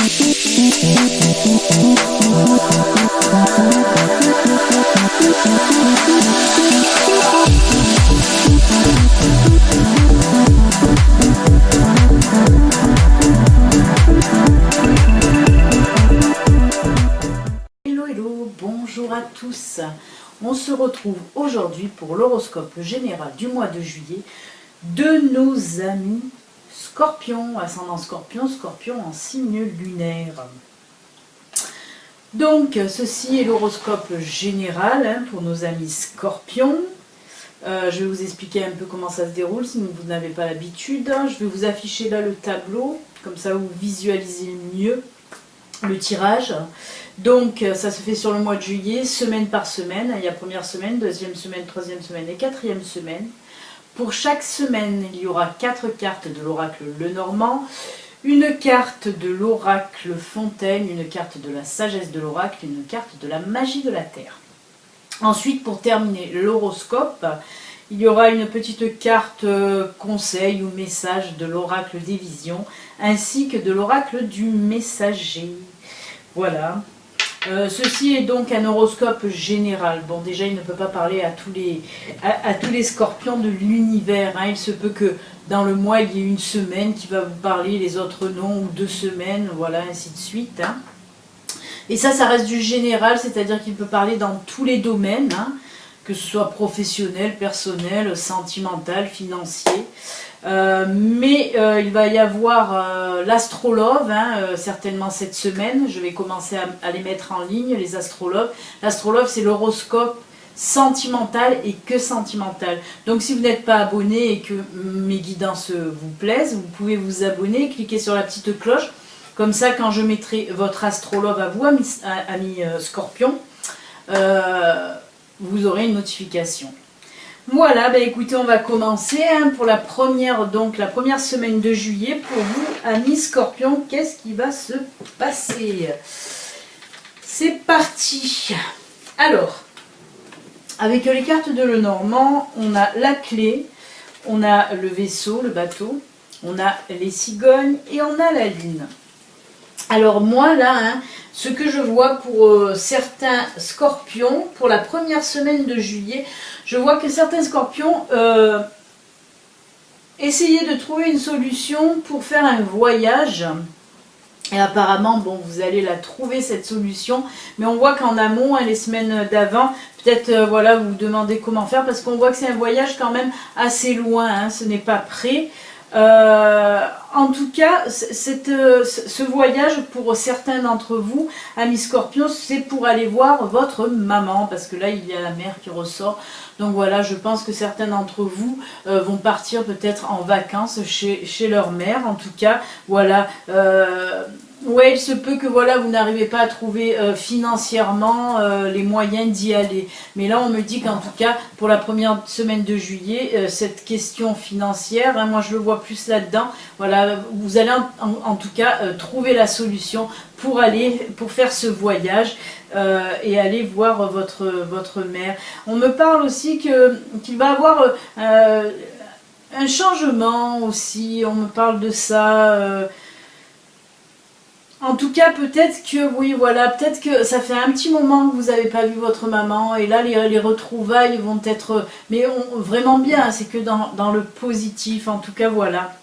Bonjour à tous, on se retrouve aujourd'hui pour l'horoscope général du mois de juillet de nos amis Scorpion, ascendant Scorpion, Scorpion en signe lunaire. Donc ceci est l'horoscope général pour nos amis Scorpions. Je vais vous expliquer un peu comment ça se déroule si vous n'avez pas l'habitude. Je vais vous afficher là le tableau, comme ça vous visualisez mieux le tirage. Donc ça se fait sur le mois de juillet, semaine par semaine. Il y a première semaine, deuxième semaine, troisième semaine et quatrième semaine. Pour chaque semaine, il y aura 4 cartes de l'oracle Lenormand, une carte de l'oracle Fontaine, une carte de la sagesse de l'oracle, une carte de la magie de la terre. Ensuite, pour terminer l'horoscope, il y aura une petite carte conseil ou message de l'oracle des visions, ainsi que de l'oracle du messager. Voilà. Ceci est donc un horoscope général. Bon, déjà, il ne peut pas parler à tous les scorpions de l'univers. Il se peut que dans le mois, il y ait une semaine qui va vous parler, les autres non, ou 2 semaines, voilà, ainsi de suite. Et ça reste du général, c'est-à-dire qu'il peut parler dans tous les domaines, que ce soit professionnel, personnel, sentimental, financier. Mais il va y avoir l'astrologue, certainement cette semaine. Je vais commencer à les mettre en ligne, les astrologues. L'astrologue, c'est l'horoscope sentimental et que sentimental. Donc si vous n'êtes pas abonné et que mes guidances vous plaisent, vous pouvez vous abonner, cliquer sur la petite cloche. Comme ça, quand je mettrai votre astrologue à vous, ami Scorpion, vous aurez une notification. Voilà, écoutez, on va commencer pour la première semaine de juillet. Pour vous, amis Scorpion, qu'est-ce qui va se passer? C'est parti. Alors, avec les cartes de Lenormand, on a la clé, on a le vaisseau, le bateau, on a les cigognes et on a la lune. Alors moi là, ce que je vois pour certains scorpions, pour la première semaine de juillet, je vois que certains scorpions essayaient de trouver une solution pour faire un voyage. Et apparemment, bon, vous allez la trouver cette solution. Mais on voit qu'en amont, les semaines d'avant, peut-être voilà, vous vous demandez comment faire. Parce qu'on voit que c'est un voyage quand même assez loin, ce n'est pas près. En tout cas, ce voyage pour certains d'entre vous, amis Scorpions, c'est pour aller voir votre maman, parce que là il y a la mère qui ressort. Donc voilà, je pense que certains d'entre vous vont partir peut-être en vacances chez leur mère. En tout cas, voilà. Ouais, il se peut que voilà, vous n'arrivez pas à trouver financièrement les moyens d'y aller. Mais là, on me dit qu'en tout cas, pour la première semaine de juillet, cette question financière, moi je le vois plus là-dedans. Voilà, vous allez en tout cas trouver la solution pour faire ce voyage et aller voir votre mère. On me parle aussi qu'il va y avoir un changement aussi. On me parle de ça. En tout cas, peut-être que, oui, voilà, peut-être que ça fait un petit moment que vous n'avez pas vu votre maman, et là, les retrouvailles vont être, mais vraiment bien, c'est que dans le positif, en tout cas, voilà.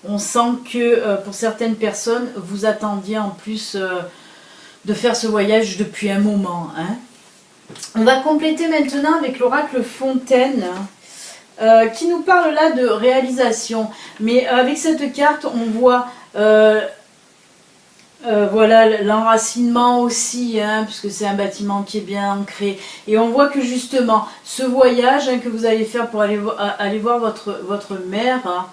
On sent que, pour certaines personnes, vous attendiez en plus de faire ce voyage depuis un moment. On va compléter maintenant avec l'oracle Fontaine, qui nous parle là de réalisation. Mais avec cette carte, on voit... voilà l'enracinement aussi, puisque c'est un bâtiment qui est bien ancré. Et on voit que justement, ce voyage que vous allez faire pour aller voir votre mère,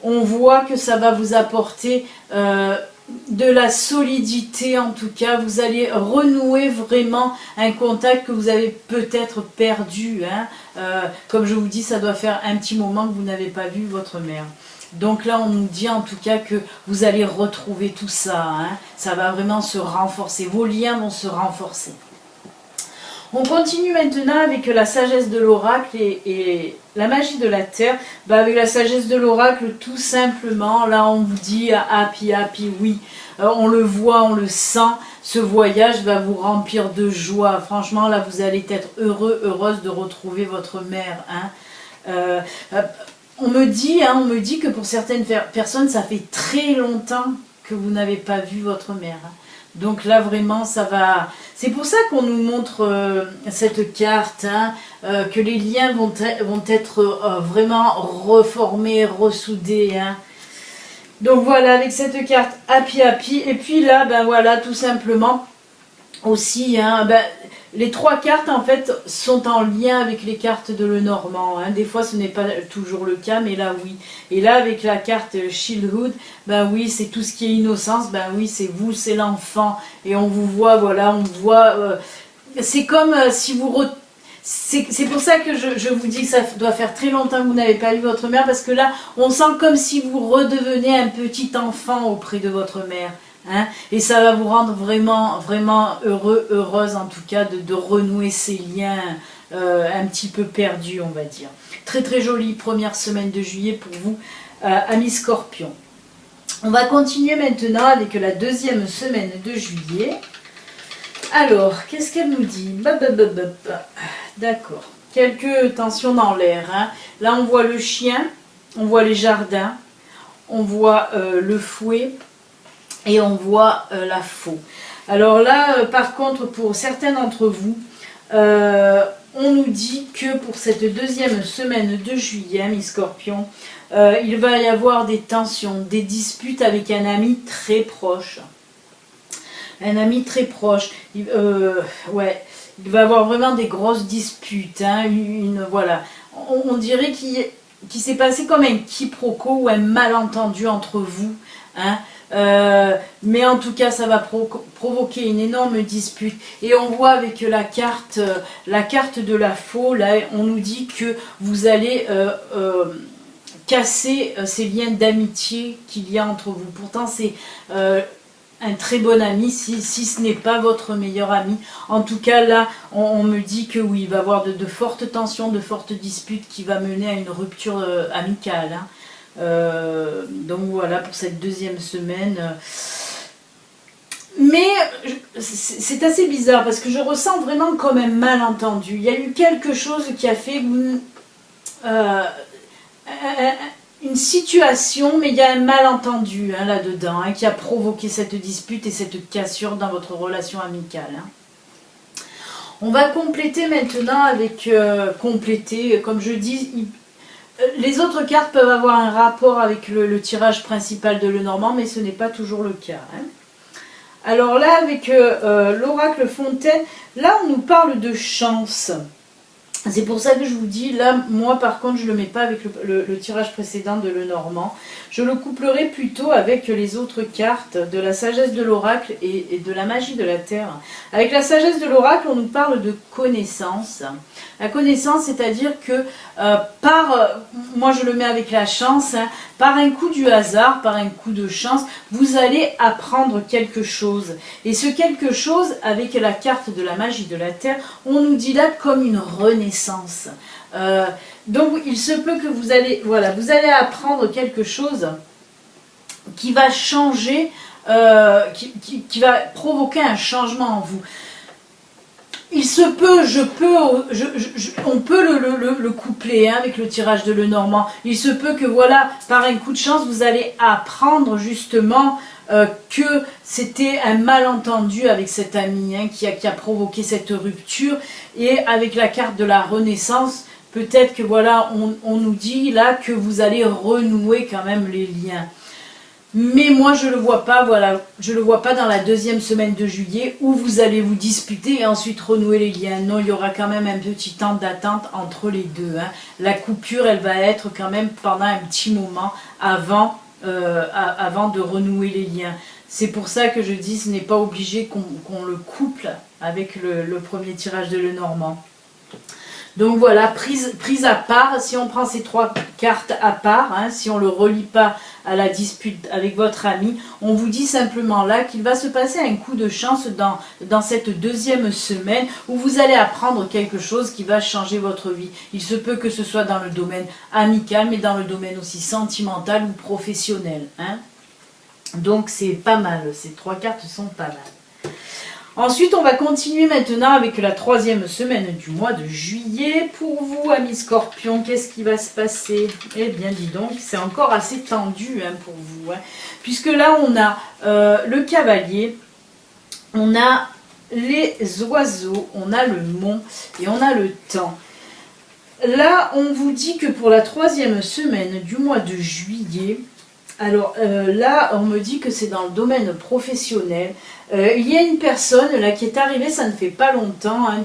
on voit que ça va vous apporter de la solidité. En tout cas, vous allez renouer vraiment un contact que vous avez peut-être perdu. Comme je vous dis, ça doit faire un petit moment que vous n'avez pas vu votre mère. Donc là, on nous dit en tout cas que vous allez retrouver tout ça. Ça va vraiment se renforcer. Vos liens vont se renforcer. On continue maintenant avec la sagesse de l'oracle et la magie de la terre. Bah, avec la sagesse de l'oracle, tout simplement, là on vous dit happy, happy, oui. On le voit, on le sent. Ce voyage va vous remplir de joie. Franchement, là vous allez être heureux, heureuse de retrouver votre mère. On me dit que pour certaines personnes, ça fait très longtemps que vous n'avez pas vu votre mère. Donc là vraiment ça va, c'est pour ça qu'on nous montre cette carte, que les liens vont être vraiment reformés, ressoudés. Donc voilà, avec cette carte happy happy, et puis là ben voilà, tout simplement aussi les 3 cartes en fait sont en lien avec les cartes de Lenormand. Des fois ce n'est pas toujours le cas, mais là oui. Et là avec la carte Childhood, ben oui, c'est tout ce qui est innocence, ben oui, c'est vous, c'est l'enfant. Et on vous voit, voilà, on voit. C'est comme si vous. C'est pour ça que je vous dis que ça doit faire très longtemps que vous n'avez pas vu votre mère, parce que là, on sent comme si vous redevenez un petit enfant auprès de votre mère. Et ça va vous rendre vraiment, vraiment heureux, heureuse en tout cas de renouer ces liens un petit peu perdus, on va dire. Très très jolie première semaine de juillet pour vous, amis Scorpion. On va continuer maintenant avec la deuxième semaine de juillet. Alors, qu'est-ce qu'elle nous dit? D'accord. Quelques tensions dans l'air. Là, on voit le chien, on voit les jardins, on voit le fouet. Et on voit la faux. Alors là, par contre, pour certains d'entre vous, on nous dit que pour cette deuxième semaine de juillet, mes scorpions, il va y avoir des tensions, des disputes avec un ami très proche. Un ami très proche. Ouais, il va y avoir vraiment des grosses disputes. Voilà. On dirait qu'il s'est passé comme un quiproquo ou un malentendu entre vous. Mais en tout cas ça va provoquer une énorme dispute, et on voit avec la carte de la faux, là on nous dit que vous allez casser ces liens d'amitié qu'il y a entre vous. Pourtant c'est un très bon ami, si ce n'est pas votre meilleur ami. En tout cas là on me dit que oui, il va y avoir de fortes tensions, de fortes disputes qui va mener à une rupture amicale. Donc voilà pour cette deuxième semaine. Mais c'est assez bizarre parce que je ressens vraiment comme un malentendu. Il y a eu quelque chose qui a fait une situation, mais il y a un malentendu là-dedans qui a provoqué cette dispute et cette cassure dans votre relation amicale. On va compléter maintenant avec comme je dis. Les autres cartes peuvent avoir un rapport avec le tirage principal de Lenormand, mais ce n'est pas toujours le cas. Alors là, avec l'oracle Fontaine, là on nous parle de chance. C'est pour ça que je vous dis, là, moi par contre, je ne le mets pas avec le tirage précédent de Lenormand. Je le couplerai plutôt avec les autres cartes de la sagesse de l'oracle et de la magie de la terre. Avec la sagesse de l'oracle, on nous parle de connaissance. La connaissance, c'est-à-dire que moi je le mets avec la chance, par un coup du hasard, par un coup de chance, vous allez apprendre quelque chose. Et ce quelque chose, avec la carte de la magie de la terre, on nous dit là comme une renaissance. Donc il se peut que vous allez apprendre quelque chose qui va changer, qui va provoquer un changement en vous. Il se peut, on peut le coupler avec le tirage de Lenormand. Il se peut que voilà, par un coup de chance, vous allez apprendre justement que c'était un malentendu avec cet ami qui a provoqué cette rupture. Et avec la carte de la renaissance, peut-être que voilà, on nous dit là que vous allez renouer quand même les liens. Mais moi je le vois pas, voilà, je le vois pas dans la deuxième semaine de juillet où vous allez vous disputer et ensuite renouer les liens. Non, il y aura quand même un petit temps d'attente entre les deux. La coupure, elle va être quand même pendant un petit moment avant de renouer les liens. C'est pour ça que je dis, ce n'est pas obligé qu'on le couple avec le premier tirage de Lenormand. Donc voilà, prise à part, si on prend ces 3 cartes à part, hein, si on ne le relie pas à la dispute avec votre ami, on vous dit simplement là qu'il va se passer un coup de chance dans cette 2e semaine où vous allez apprendre quelque chose qui va changer votre vie. Il se peut que ce soit dans le domaine amical, mais dans le domaine aussi sentimental ou professionnel. Hein. Donc c'est pas mal, ces 3 cartes sont pas mal. Ensuite, on va continuer maintenant avec la 3e semaine du mois de juillet. Pour vous, amis Scorpions, qu'est-ce qui va se passer? Eh bien, dis donc, c'est encore assez tendu hein, pour vous. Hein, puisque là, on a le cavalier, on a les oiseaux, on a le mont et on a le temps. Là, on vous dit que pour la 3e semaine du mois de juillet, alors là, on me dit que c'est dans le domaine professionnel. Il y a une personne là qui est arrivée, ça ne fait pas longtemps, hein,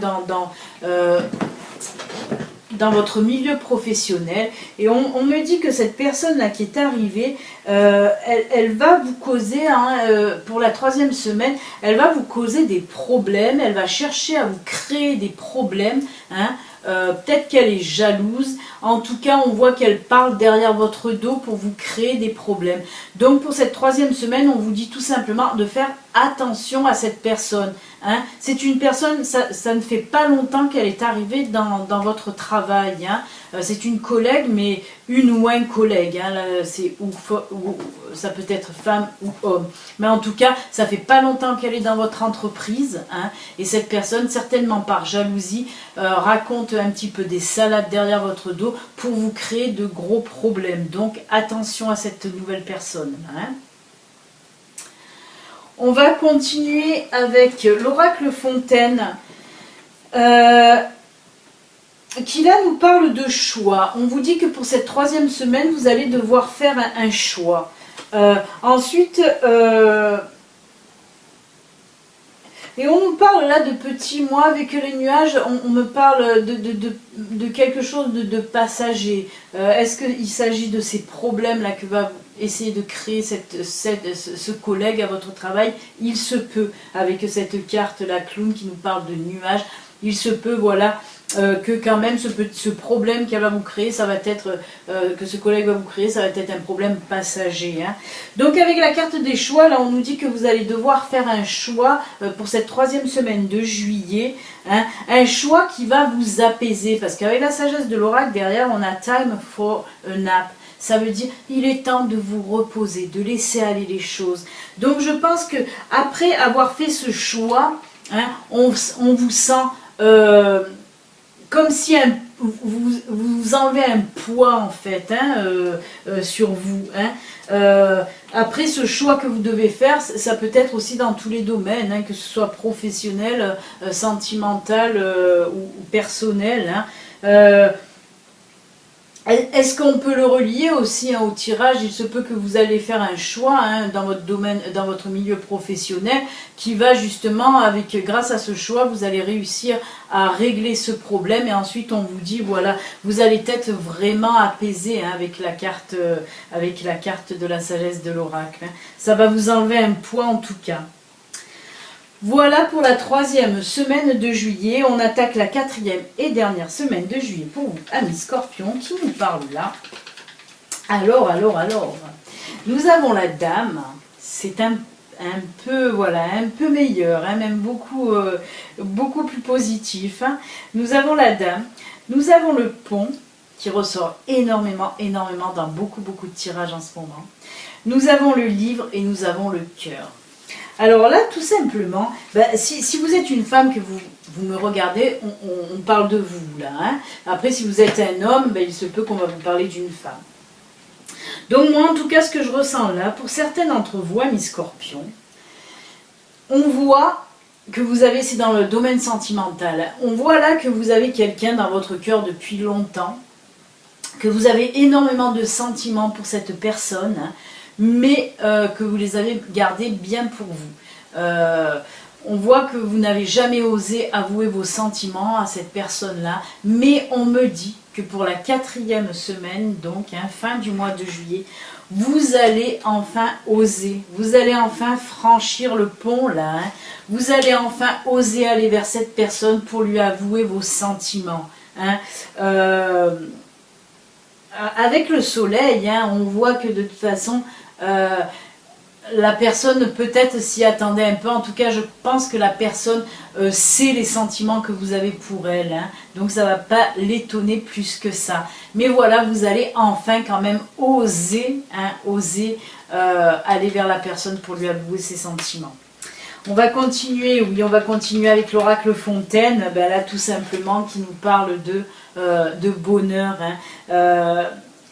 dans votre milieu professionnel. Et on me dit que cette personne-là qui est arrivée, elle va vous causer, hein, pour la 3e semaine, elle va vous causer des problèmes, elle va chercher à vous créer des problèmes, hein. Peut-être qu'elle est jalouse, en tout cas on voit qu'elle parle derrière votre dos pour vous créer des problèmes. Donc pour cette 3e semaine, on vous dit tout simplement de faire attention à cette personne. Hein. C'est une personne, ça ne fait pas longtemps qu'elle est arrivée dans votre travail. Hein. C'est une collègue, mais une ou un collègue. Hein. Ça peut être femme ou homme. Mais en tout cas, ça fait pas longtemps qu'elle est dans votre entreprise. Hein. Et cette personne, certainement par jalousie, raconte un petit peu des salades derrière votre dos pour vous créer de gros problèmes. Donc attention à cette nouvelle personne. Hein. On va continuer avec l'oracle Fontaine, qui là nous parle de choix. On vous dit que pour cette 3e semaine, vous allez devoir faire un choix. Ensuite, et on nous parle là de petits mois avec les nuages, on me parle de quelque chose de passager. Est-ce qu'il s'agit de ces problèmes-là que va essayer de créer ce collègue à votre travail? Il se peut, avec cette carte, la clown qui nous parle de nuages, il se peut, voilà, que quand même ce problème qu'elle va vous créer, ça va être, que ce collègue va vous créer, ça va être un problème passager. Hein. Donc avec la carte des choix, là on nous dit que vous allez devoir faire un choix pour cette 3e semaine de juillet, hein, un choix qui va vous apaiser, parce qu'avec la sagesse de l'oracle, derrière on a time for a nap. Ça veut dire il est temps de vous reposer, de laisser aller les choses. Donc je pense que après avoir fait ce choix, hein, on vous sent comme si vous enlevez un poids en fait, hein, sur vous. Hein. Après ce choix que vous devez faire, ça peut être aussi dans tous les domaines, hein, que ce soit professionnel, sentimental ou personnel. Hein. Est-ce qu'on peut le relier aussi hein, au tirage? Il se peut que vous allez faire un choix hein, dans votre domaine, dans votre milieu professionnel, qui va justement, grâce à ce choix, vous allez réussir à régler ce problème. Et ensuite, on vous dit, voilà, vous allez être vraiment apaisé hein, avec la carte de la sagesse de l'oracle. Hein. Ça va vous enlever un poids en tout cas. Voilà pour la 3e semaine de juillet. On attaque la 4e et dernière semaine de juillet pour vous, amis Scorpions, qui nous parle là. Alors. Nous avons la dame. C'est un peu, voilà, un peu meilleur, hein, même beaucoup plus positif. Hein. Nous avons la dame. Nous avons le pont, qui ressort énormément dans beaucoup de tirages en ce moment. Nous avons le livre et nous avons le cœur. Alors là, tout simplement, si vous êtes une femme que vous me regardez, on parle de vous là. Hein. Après, si vous êtes un homme, il se peut qu'on va vous parler d'une femme. Donc moi, en tout cas, ce que je ressens là, pour certains d'entre vous, amis Scorpions, on voit que vous avez, c'est dans le domaine sentimental, on voit là que vous avez quelqu'un dans votre cœur depuis longtemps, que vous avez énormément de sentiments pour cette personne, hein, mais que vous les avez gardés bien pour vous. On voit que vous n'avez jamais osé avouer vos sentiments à cette personne-là, mais on me dit que pour la 4e semaine, donc hein, fin du mois de juillet, vous allez enfin oser, vous allez enfin franchir le pont là, hein, vous allez enfin oser aller vers cette personne pour lui avouer vos sentiments. Hein. Avec le soleil, hein, on voit que de toute façon, la personne peut-être s'y attendait un peu. En tout cas, je pense que la personne sait les sentiments que vous avez pour elle. Hein. Donc ça ne va pas l'étonner plus que ça. Mais voilà, vous allez enfin quand même oser, hein, aller vers la personne pour lui avouer ses sentiments. On va continuer, oui, on va continuer avec l'oracle Fontaine, ben là tout simplement qui nous parle de bonheur. Hein.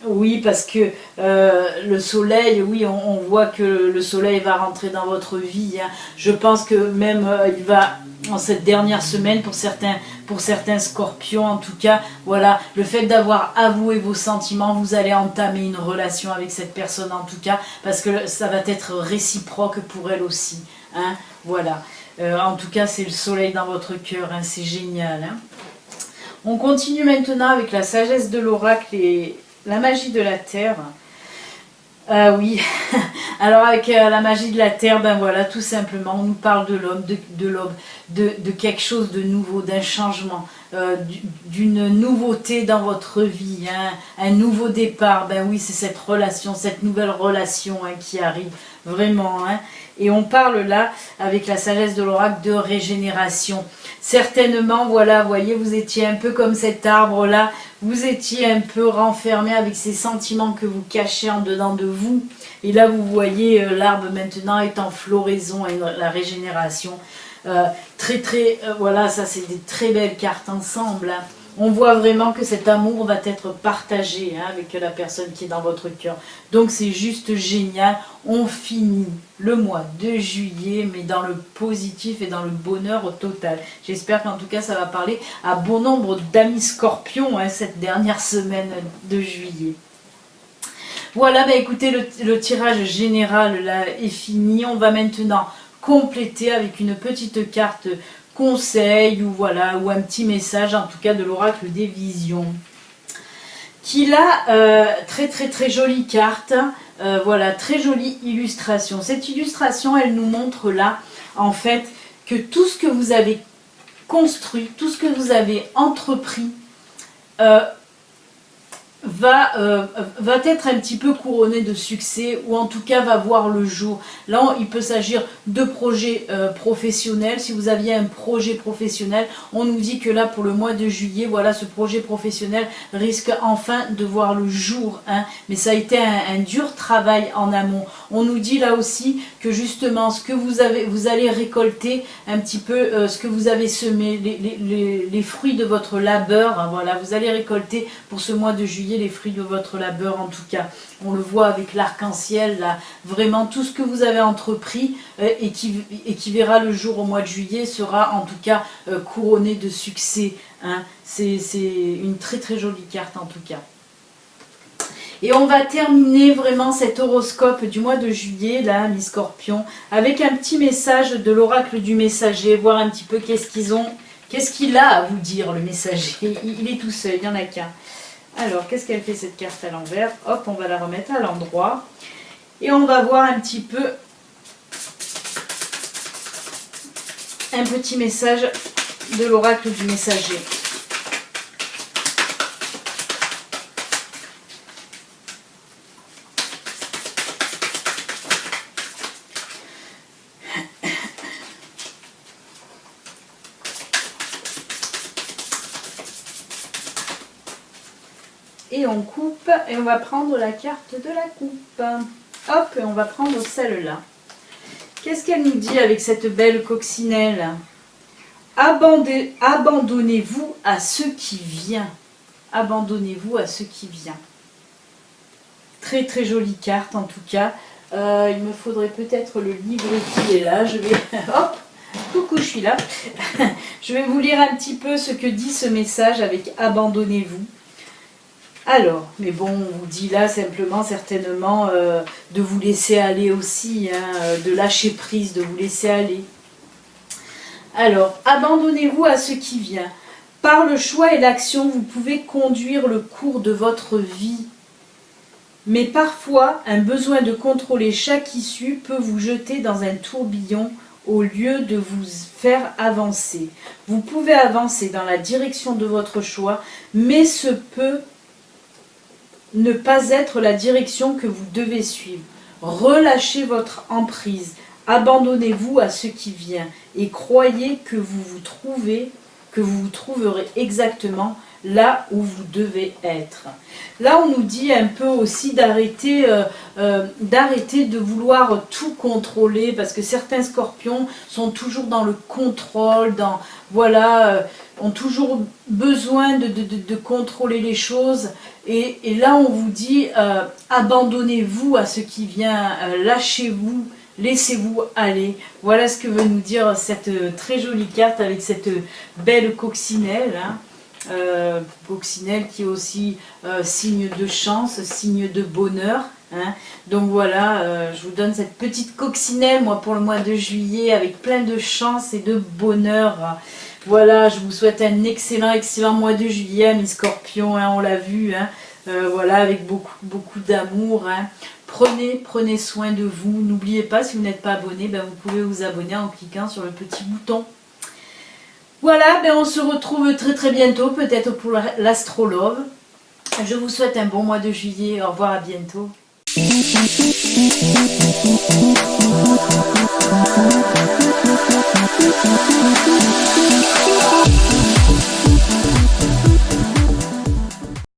Oui, parce que le soleil, oui, on voit que le soleil va rentrer dans votre vie. Hein. Je pense que même il va, en cette dernière semaine, pour certains scorpions en tout cas, voilà, le fait d'avoir avoué vos sentiments, vous allez entamer une relation avec cette personne en tout cas, parce que ça va être réciproque pour elle aussi. Hein, voilà, en tout cas c'est le soleil dans votre cœur, hein, c'est génial. Hein. On continue maintenant avec la sagesse de l'oracle et la magie de la terre. Oui, alors avec la magie de la terre, ben voilà, tout simplement, on nous parle de l'homme, de quelque chose de nouveau, d'un changement, d'une nouveauté dans votre vie, hein, un nouveau départ. Ben oui, c'est cette relation, cette nouvelle relation, hein, qui arrive, vraiment. Hein. Et on parle là, avec la sagesse de l'oracle, de régénération. Certainement, voilà, vous voyez, vous étiez un peu comme cet arbre-là, vous étiez un peu renfermé avec ces sentiments que vous cachez en dedans de vous. Et là, vous voyez, l'arbre maintenant est en floraison, et la régénération. Voilà, ça c'est des très belles cartes ensemble. Hein. On voit vraiment que cet amour va être partagé, hein, avec la personne qui est dans votre cœur. Donc c'est juste génial. On finit le mois de juillet, mais dans le positif et dans le bonheur au total. J'espère qu'en tout cas ça va parler à bon nombre d'amis scorpions, hein, cette dernière semaine de juillet. Voilà, bah écoutez, le tirage général là est fini. On va maintenant compléter avec une petite carte conseil ou voilà, ou un petit message en tout cas de l'oracle des visions, qui a très jolie carte, voilà, très jolie illustration. Cette illustration, elle nous montre là en fait que tout ce que vous avez construit, tout ce que vous avez entrepris va être un petit peu couronné de succès, ou en tout cas va voir le jour. Là, il peut s'agir de projets professionnels. Si vous aviez un projet professionnel, on nous dit que là, pour le mois de juillet, voilà, ce projet professionnel risque enfin de voir le jour. Hein. Mais ça a été un dur travail en amont. On nous dit là aussi que justement, ce que vous allez récolter un petit peu, ce que vous avez semé, les fruits de votre labeur. Hein, voilà, vous allez récolter pour ce mois de juillet les fruits de votre labeur en tout cas. On le voit avec l'arc-en-ciel là, vraiment tout ce que vous avez entrepris et qui verra le jour au mois de juillet sera en tout cas couronné de succès. Hein. C'est une très jolie carte en tout cas. Et on va terminer vraiment cet horoscope du mois de juillet, là, mes scorpions, avec un petit message de l'oracle du messager, voir un petit peu qu'est-ce qu'il a à vous dire, le messager. Il est tout seul, il n'y en a qu'un. Alors, qu'est-ce qu'elle fait cette carte à l'envers? Hop, on va la remettre à l'endroit. Et on va voir un petit peu un petit message de l'oracle du messager. Et on coupe et on va prendre la carte de la coupe. Hop, et on va prendre celle-là. Qu'est-ce qu'elle nous dit avec cette belle coccinelle? Abandonnez-vous à ce qui vient. Abandonnez-vous à ce qui vient. Très jolie carte en tout cas. Il me faudrait peut-être le livre qui est là. Je vais... Hop, coucou, je suis là. Je vais vous lire un petit peu ce que dit ce message avec abandonnez-vous. Alors, mais bon, on vous dit là simplement, certainement, de vous laisser aller aussi, hein, de lâcher prise, de vous laisser aller. Alors, abandonnez-vous à ce qui vient. Par le choix et l'action, vous pouvez conduire le cours de votre vie. Mais parfois, un besoin de contrôler chaque issue peut vous jeter dans un tourbillon au lieu de vous faire avancer. Vous pouvez avancer dans la direction de votre choix, mais ce peut ne pas être la direction que vous devez suivre. Relâchez votre emprise, abandonnez-vous à ce qui vient et croyez que vous vous trouverez exactement là où vous devez être. Là, on nous dit un peu aussi d'arrêter de vouloir tout contrôler, parce que certains scorpions sont toujours dans le contrôle, ont toujours besoin de contrôler les choses. Et là, on vous dit, abandonnez-vous à ce qui vient, lâchez-vous, laissez-vous aller. Voilà ce que veut nous dire cette très jolie carte avec cette belle coccinelle. Hein. Coccinelle qui est aussi signe de chance, signe de bonheur. Hein. Donc voilà, je vous donne cette petite coccinelle, moi, pour le mois de juillet, avec plein de chance et de bonheur. Voilà, je vous souhaite un excellent mois de juillet, mes scorpions, hein, on l'a vu, hein, voilà, avec beaucoup d'amour. Hein. Prenez soin de vous. N'oubliez pas, si vous n'êtes pas abonné, ben, vous pouvez vous abonner en cliquant sur le petit bouton. Voilà, ben, on se retrouve très bientôt, peut-être pour l'Astrolove. Je vous souhaite un bon mois de juillet. Au revoir, à bientôt.